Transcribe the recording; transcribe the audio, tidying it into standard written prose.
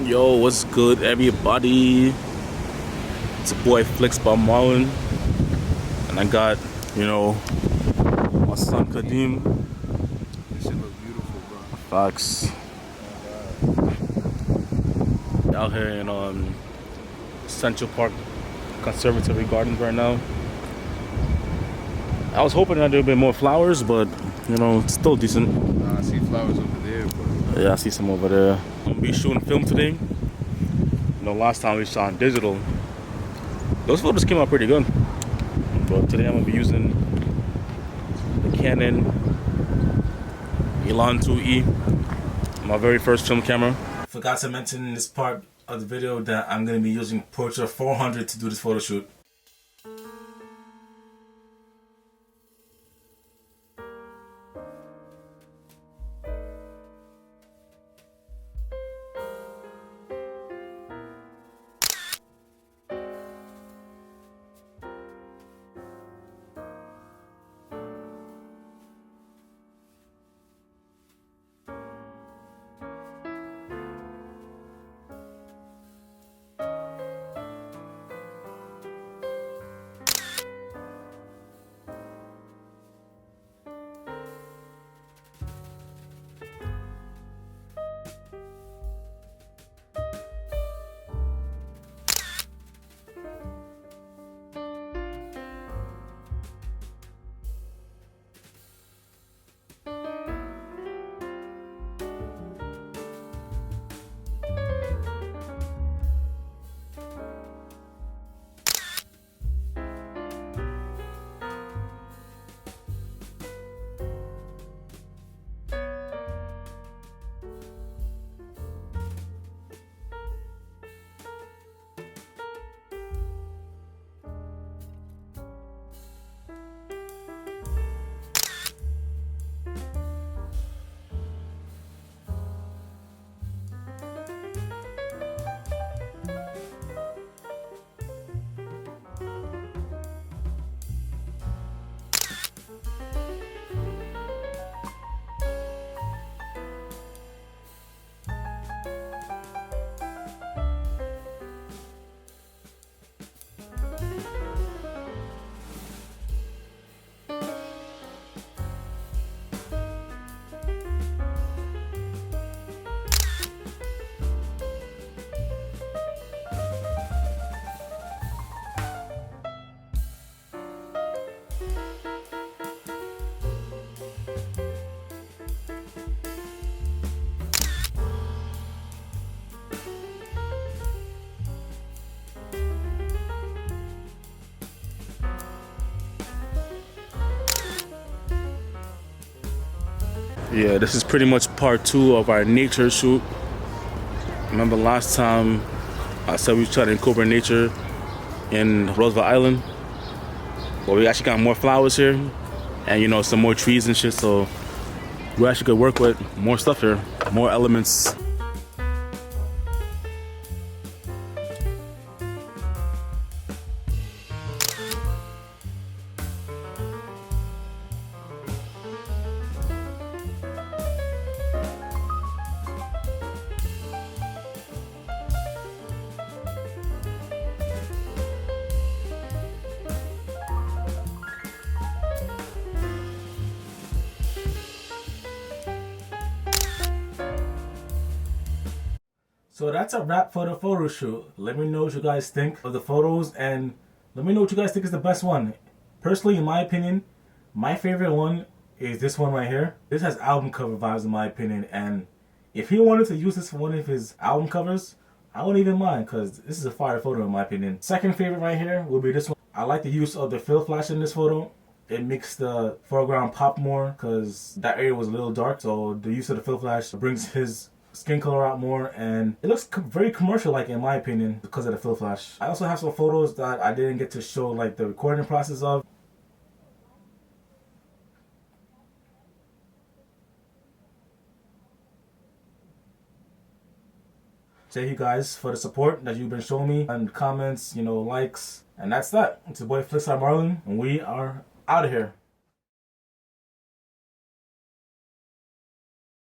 Yo, what's good, everybody? It's your boy Flicks by Marlon, and I got, you know, my son Khadim. This shit look beautiful, bro. Fox out here in Central Park Conservatory Gardens right now. I was hoping that there'd be more flowers, but you know, it's still decent. I see flowers over there, but Yeah, I see some over there. I'm gonna be shooting film today. You know, last time we shot in digital, those photos came out pretty good. But today I'm gonna be using the Canon Elan 2E, my very first film camera. Forgot to mention in this part of the video that I'm gonna be using Portra 400 to do this photo shoot. Yeah, this is pretty much part 2 of our nature shoot. Remember last time I said we tried to incorporate nature in Roosevelt Island? Well, we actually got more flowers here and, you know, some more trees and shit, so we actually could work with more stuff here, more elements. So that's a wrap for the photo shoot. Let me know what you guys think of the photos and let me know what you guys think is the best one. Personally, in my opinion, my favorite one is this one right here. This has album cover vibes in my opinion, and if he wanted to use this for one of his album covers, I wouldn't even mind because this is a fire photo in my opinion. Second favorite right here will be this one. I like the use of the fill flash in this photo. It makes the foreground pop more because that area was a little dark, so the use of the fill flash brings his skin color out more, and it looks very commercial like in my opinion because of the fill flash. I also have some photos that I didn't get to show like the recording process of. Thank you guys for the support that you've been showing me and comments, you know, likes, and that's that. It's your boy Flicks by Marlon, and we are out of here.